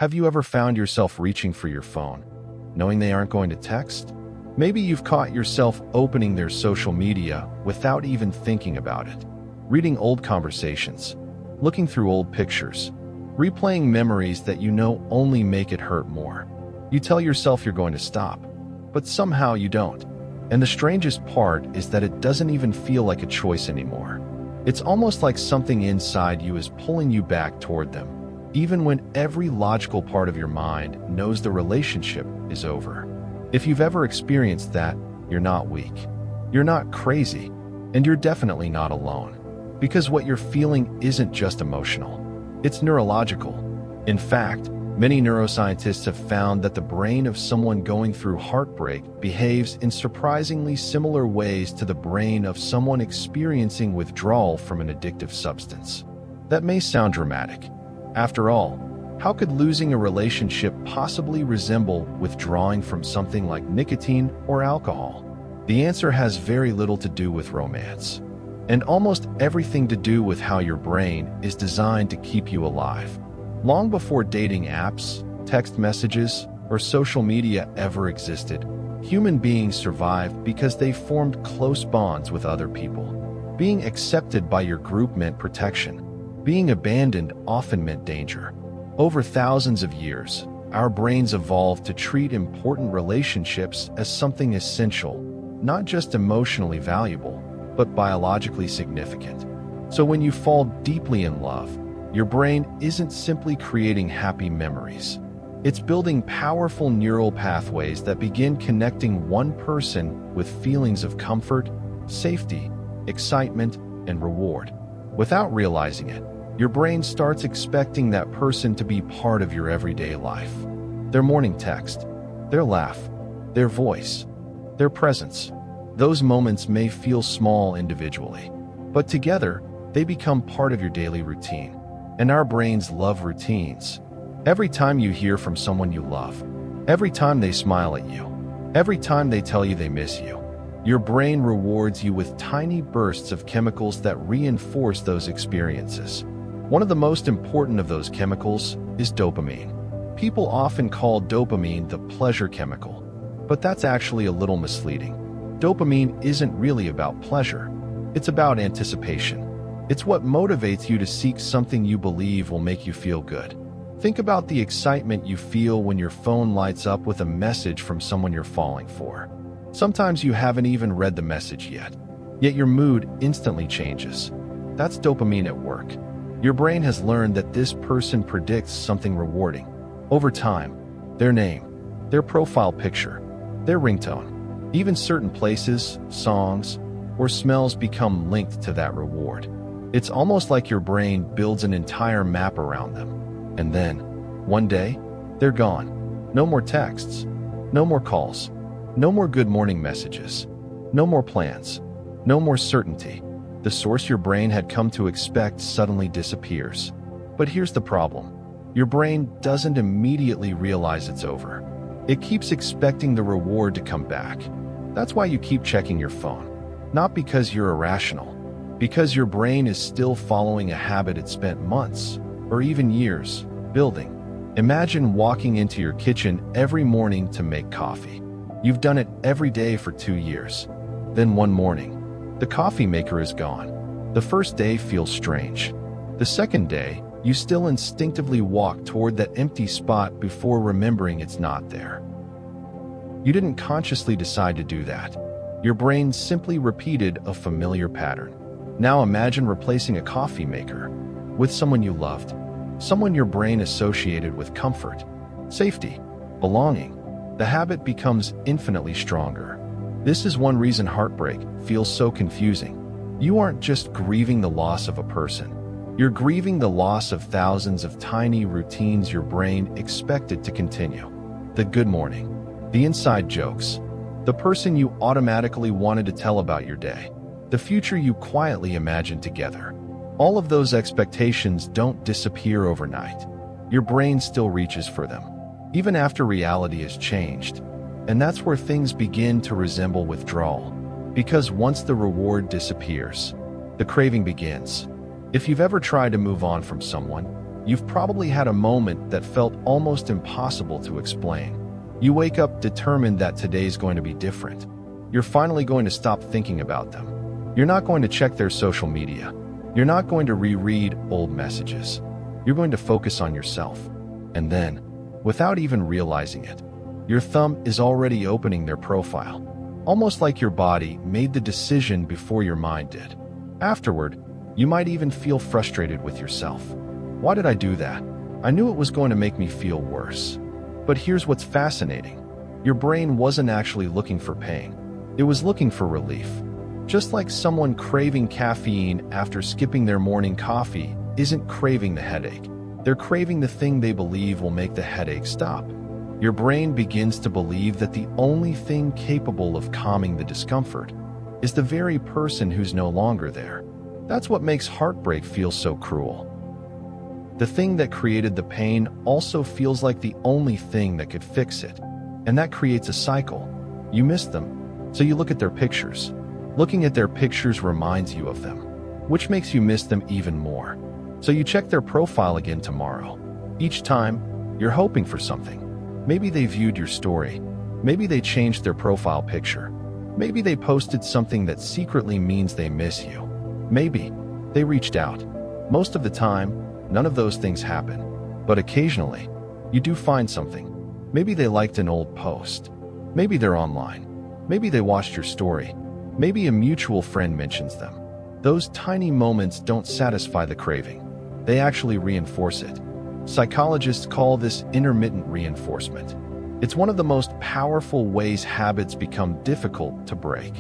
Have you ever found yourself reaching for your phone, knowing they aren't going to text? Maybe you've caught yourself opening their social media without even thinking about it, reading old conversations, looking through old pictures, replaying memories that you know only make it hurt more. You tell yourself you're going to stop, but somehow you don't. And the strangest part is that it doesn't even feel like a choice anymore. It's almost like something inside you is pulling you back toward them, even when every logical part of your mind knows the relationship is over. If you've ever experienced that, you're not weak. You're not crazy, and you're definitely not alone. Because what you're feeling isn't just emotional, it's neurological. In fact, many neuroscientists have found that the brain of someone going through heartbreak behaves in surprisingly similar ways to the brain of someone experiencing withdrawal from an addictive substance. That may sound dramatic. After all, how could losing a relationship possibly resemble withdrawing from something like nicotine or alcohol? The answer has very little to do with romance, and almost everything to do with how your brain is designed to keep you alive. Long before dating apps, text messages, or social media ever existed, human beings survived because they formed close bonds with other people. Being accepted by your group meant protection. Being abandoned often meant danger. Over thousands of years, our brains evolved to treat important relationships as something essential, not just emotionally valuable, but biologically significant. So when you fall deeply in love, your brain isn't simply creating happy memories. It's building powerful neural pathways that begin connecting one person with feelings of comfort, safety, excitement, and reward. Without realizing it, your brain starts expecting that person to be part of your everyday life. Their morning text, their laugh, their voice, their presence. Those moments may feel small individually, but together, they become part of your daily routine. And our brains love routines. Every time you hear from someone you love, every time they smile at you, every time they tell you they miss you, your brain rewards you with tiny bursts of chemicals that reinforce those experiences. One of the most important of those chemicals is dopamine. People often call dopamine the pleasure chemical, but that's actually a little misleading. Dopamine isn't really about pleasure. It's about anticipation. It's what motivates you to seek something you believe will make you feel good. Think about the excitement you feel when your phone lights up with a message from someone you're falling for. Sometimes you haven't even read the message yet your mood instantly changes. That's dopamine at work. Your brain has learned that this person predicts something rewarding. Over time, their name, their profile picture, their ringtone, even certain places, songs, or smells become linked to that reward. It's almost like your brain builds an entire map around them. And then, one day, they're gone. No more texts, no more calls, no more good morning messages, no more plans, no more certainty. The source your brain had come to expect suddenly disappears. But here's the problem. Your brain doesn't immediately realize it's over. It keeps expecting the reward to come back. That's why you keep checking your phone. Not because you're irrational, because your brain is still following a habit it spent months, or even years, building. Imagine walking into your kitchen every morning to make coffee. You've done it every day for 2 years. Then one morning, the coffee maker is gone. The first day feels strange. The second day, you still instinctively walk toward that empty spot before remembering it's not there. You didn't consciously decide to do that. Your brain simply repeated a familiar pattern. Now imagine replacing a coffee maker with someone you loved, someone your brain associated with comfort, safety, belonging. The habit becomes infinitely stronger. This is one reason heartbreak feels so confusing. You aren't just grieving the loss of a person. You're grieving the loss of thousands of tiny routines your brain expected to continue. The good morning, the inside jokes, the person you automatically wanted to tell about your day, the future you quietly imagined together. All of those expectations don't disappear overnight. Your brain still reaches for them, even after reality has changed. And that's where things begin to resemble withdrawal. Because once the reward disappears, the craving begins. If you've ever tried to move on from someone, You've probably had a moment that felt almost impossible to explain. You wake up determined that today's going to be different. You're finally going to stop thinking about them. You're not going to check their social media. You're not going to reread old messages. You're going to focus on yourself. And then, without even realizing it, your thumb is already opening their profile, almost like your body made the decision before your mind did. Afterward, you might even feel frustrated with yourself. Why did I do that? I knew it was going to make me feel worse. But here's what's fascinating. Your brain wasn't actually looking for pain. It was looking for relief. Just like someone craving caffeine after skipping their morning coffee isn't craving the headache. They're craving the thing they believe will make the headache stop. Your brain begins to believe that the only thing capable of calming the discomfort is the very person who's no longer there. That's what makes heartbreak feel so cruel. The thing that created the pain also feels like the only thing that could fix it. And that creates a cycle. You miss them, so you look at their pictures. Looking at their pictures reminds you of them, which makes you miss them even more. So you check their profile again tomorrow. Each time, you're hoping for something. Maybe they viewed your story. Maybe they changed their profile picture. Maybe they posted something that secretly means they miss you. Maybe they reached out. Most of the time, none of those things happen. But occasionally, you do find something. Maybe they liked an old post. Maybe they're online. Maybe they watched your story. Maybe a mutual friend mentions them. Those tiny moments don't satisfy the craving. They actually reinforce it. Psychologists call this intermittent reinforcement. It's one of the most powerful ways habits become difficult to break.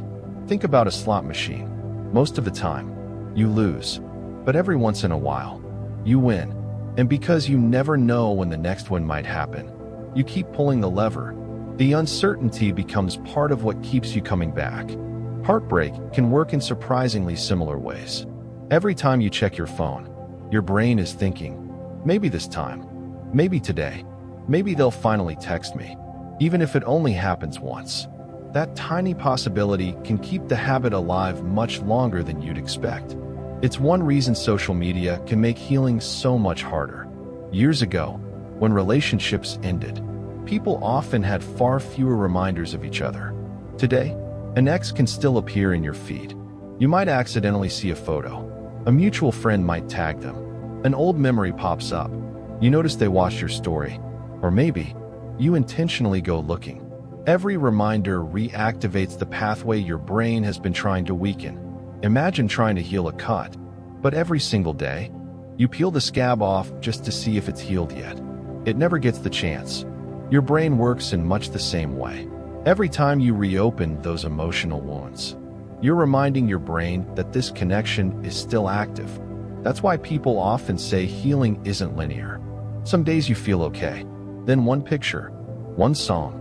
Think about a slot machine. Most of the time, you lose. But every once in a while, you win. And because you never know when the next one might happen, you keep pulling the lever. The uncertainty becomes part of what keeps you coming back. Heartbreak can work in surprisingly similar ways. Every time you check your phone, your brain is thinking, maybe this time, maybe today, maybe they'll finally text me, even if it only happens once. That tiny possibility can keep the habit alive much longer than you'd expect. It's one reason social media can make healing so much harder. Years ago, when relationships ended, people often had far fewer reminders of each other. Today, an ex can still appear in your feed. You might accidentally see a photo. A mutual friend might tag them. An old memory pops up. You notice they watched your story. Or maybe, you intentionally go looking. Every reminder reactivates the pathway your brain has been trying to weaken. Imagine trying to heal a cut, but every single day, you peel the scab off just to see if it's healed yet. It never gets the chance. Your brain works in much the same way. Every time you reopen those emotional wounds, you're reminding your brain that this connection is still active. That's why people often say healing isn't linear. Some days you feel okay. Then one picture, one song,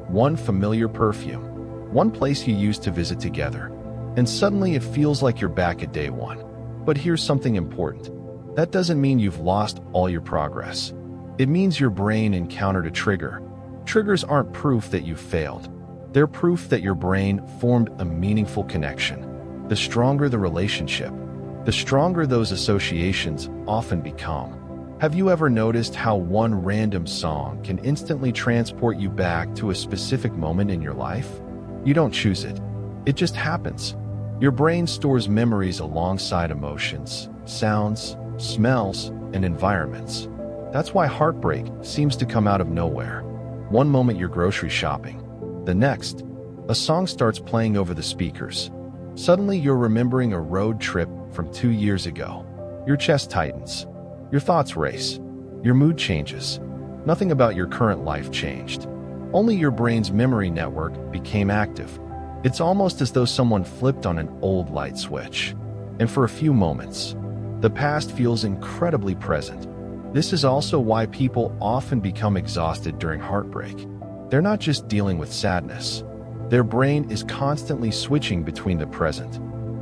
one familiar perfume, one place you used to visit together, and suddenly it feels like you're back at day one. But here's something important. That doesn't mean you've lost all your progress. It means your brain encountered a trigger. Triggers aren't proof that you failed. They're proof that your brain formed a meaningful connection. The stronger the relationship, the stronger those associations often become. Have you ever noticed how one random song can instantly transport you back to a specific moment in your life? You don't choose it. It just happens. Your brain stores memories alongside emotions, sounds, smells, and environments. That's why heartbreak seems to come out of nowhere. One moment you're grocery shopping. The next, a song starts playing over the speakers. Suddenly you're remembering a road trip from 2 years ago. Your chest tightens. Your thoughts race. Your mood changes. Nothing about your current life changed. Only your brain's memory network became active. It's almost as though someone flipped on an old light switch. And for a few moments, the past feels incredibly present. This is also why people often become exhausted during heartbreak. They're not just dealing with sadness. Their brain is constantly switching between the present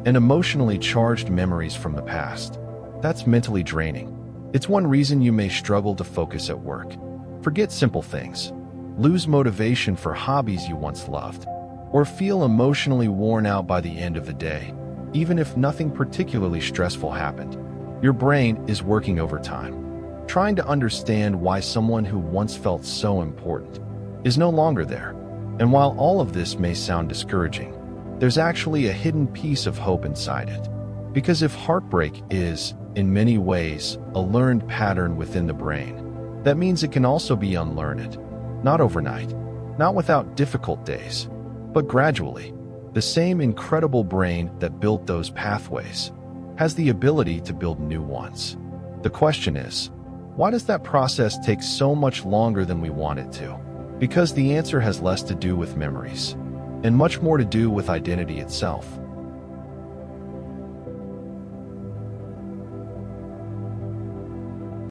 and emotionally charged memories from the past. That's mentally draining. It's one reason you may struggle to focus at work. Forget simple things. Lose motivation for hobbies you once loved. Or feel emotionally worn out by the end of the day, even if nothing particularly stressful happened. Your brain is working overtime. trying to understand why someone who once felt so important is no longer there. And while all of this may sound discouraging, there's actually a hidden piece of hope inside it. Because if heartbreak is, in many ways, a learned pattern within the brain, that means it can also be unlearned. Not overnight, not without difficult days, but gradually. The same incredible brain that built those pathways has the ability to build new ones. The question is, why does that process take so much longer than we want it to? Because the answer has less to do with memories and much more to do with identity itself.